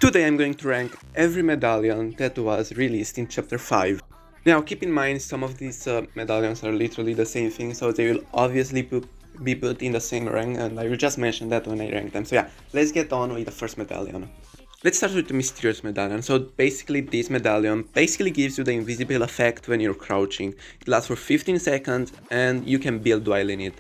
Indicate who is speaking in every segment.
Speaker 1: Today I'm going to rank every medallion that was released in Chapter 5. Now keep in mind some of these medallions are literally the same thing, so they will obviously be put in the same rank, and I will just mention that when I rank them. So yeah, let's get on with the first medallion. Let's start with the mysterious medallion. So basically this medallion gives you the invisible effect when you're crouching. It lasts for 15 seconds and you can build while in it.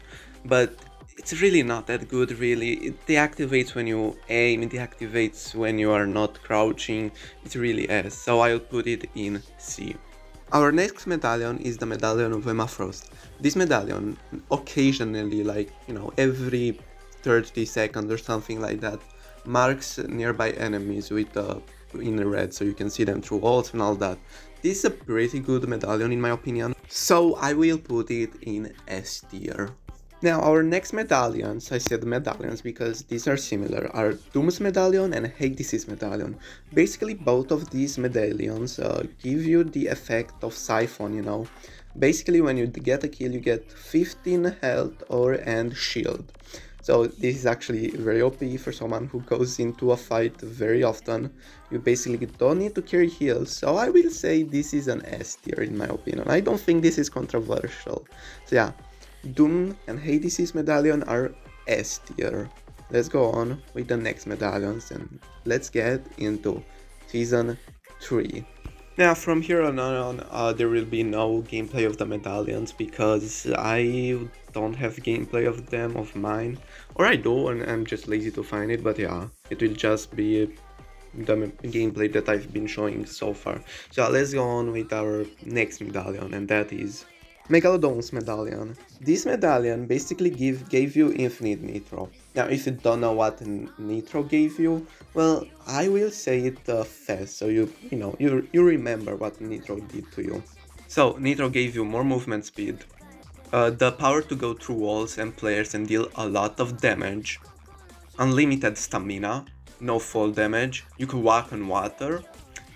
Speaker 1: But it's really not that good, really. It deactivates when you aim, it deactivates when you are not crouching. It's really S, so I'll put it in C. Our next medallion is the medallion of Emma Frost. This medallion occasionally, like, every 30 seconds or something like that, marks nearby enemies with in red, so you can see them through walls and all that. This is a pretty good medallion in my opinion, so I will put it in S tier. Now our next medallions, I said medallions because these are similar, are Doom's medallion and Hades' medallion. Basically both of these medallions give you the effect of Siphon, Basically when you get a kill you get 15 health and shield. So this is actually very OP for someone who goes into a fight very often. You basically don't need to carry heals, so I will say this is an S tier in my opinion. I don't think this is controversial. So yeah, Doom and Hades' medallion are S tier. Let's go on with the next medallions and let's get into Season 3. Now from here on, there will be no gameplay of the medallions because I don't have gameplay of them of mine. Or I do and I'm just lazy to find it, but yeah, it will just be the gameplay that I've been showing so far. So let's go on with our next medallion, and that is Megalodon's medallion. This medallion basically gave you infinite nitro. Now if you don't know what nitro gave you, well, I will say it fast so you remember what nitro did to you. So nitro gave you more movement speed, the power to go through walls and players and deal a lot of damage, unlimited stamina, no fall damage, you could walk on water,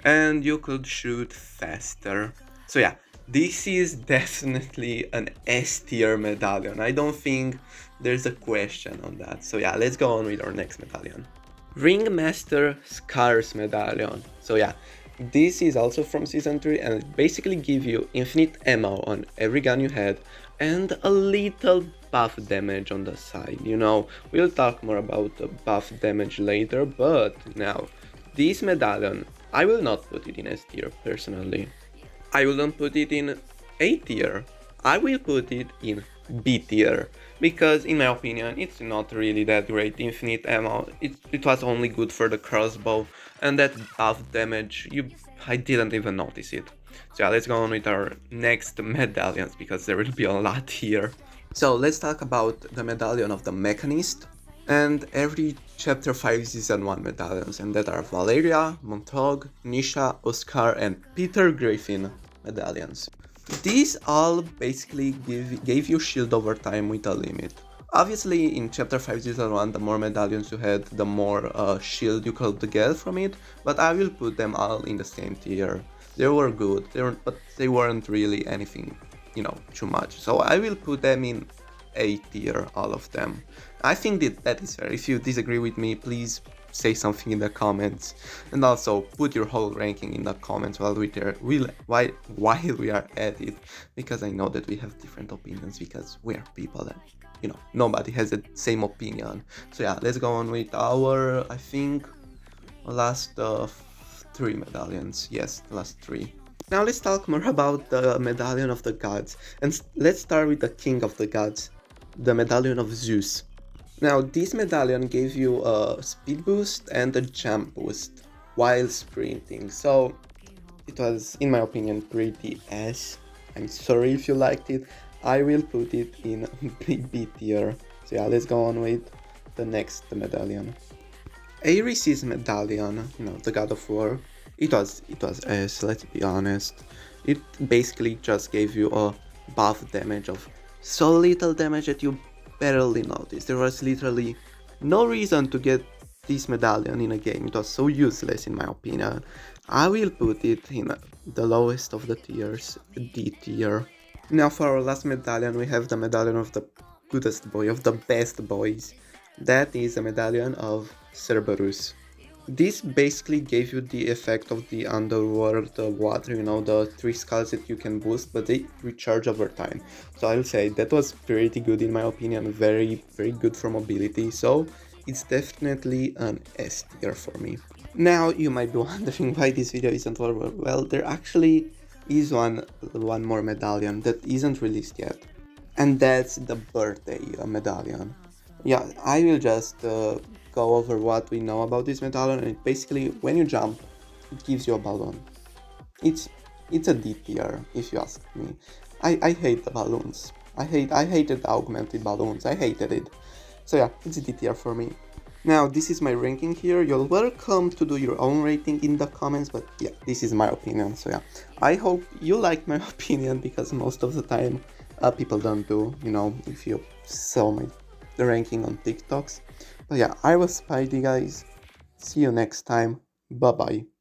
Speaker 1: and you could shoot faster. So yeah, this is definitely an S tier medallion. I don't think there's a question on that. So yeah, let's go on with our next medallion. Ringmaster Scar's medallion. So yeah, this is also from Season 3 and it basically gives you infinite ammo on every gun you had and a little buff damage on the side, We'll talk more about the buff damage later, but now, this medallion, I will not put it in S tier personally. I wouldn't put it in A tier. I will put it in B tier, because in my opinion it's not really that great. Infinite ammo, it was only good for the crossbow, and that buff damage, I didn't even notice it. So yeah, let's go on with our next medallions, because there will be a lot here. So let's talk about the medallion of the Mechanist, and every Chapter 5 Season 1 medallions, and that are Valeria, Montague, Nisha, Oscar, and Peter Griffin medallions. These all basically gave you shield over time with a limit. Obviously in Chapter 5 Season 1 the more medallions you had, the more shield you could get from it, but I will put them all in the same tier. They were good, but they weren't really anything, too much. So I will put them in A tier, all of them. I think that is fair. If you disagree with me, please say something in the comments, and also put your whole ranking in the comments while we are at it, because I know that we have different opinions, because we are people that, nobody has the same opinion. So yeah, let's go on with our, I think, last 3 medallions. Yes, the last 3. Now let's talk more about the medallion of the gods, and let's start with the king of the gods, the medallion of Zeus. Now this medallion gave you a speed boost and a jump boost while sprinting, so it was, in my opinion, pretty S. I'm sorry if you liked it. I will put it in B tier. So yeah, let's go on with the next medallion. Ares' medallion, the god of war, it was S, let's be honest. It basically just gave you a buff damage of so little damage that you barely noticed. There was literally no reason to get this medallion in a game. It was so useless in my opinion. I will put it in the lowest of the tiers, D tier. Now for our last medallion we have the medallion of the goodest boy, of the best boys. That is a medallion of Cerberus. This basically gave you the effect of the underworld water, you know, the 3 skulls that you can boost, but they recharge over time. So I'll say that was pretty good in my opinion, very, very good for mobility. So it's definitely an S tier for me. Now you might be wondering why this video isn't over. Well, there actually is one more medallion that isn't released yet, and that's the birthday medallion. Yeah, I will just go over what we know about this medallion, and basically when you jump, it gives you a balloon. It's it's a D tier if you ask me. I hate the balloons. I hated the augmented balloons. I hated it. So yeah, it's a D tier for me. Now this is my ranking here. You're welcome to do your own rating in the comments, but yeah, this is my opinion. So yeah, I hope you like my opinion because most of the time people don't do. You know, if you saw my the ranking on TikToks. But yeah, I was Spidey, guys. See you next time. Bye bye.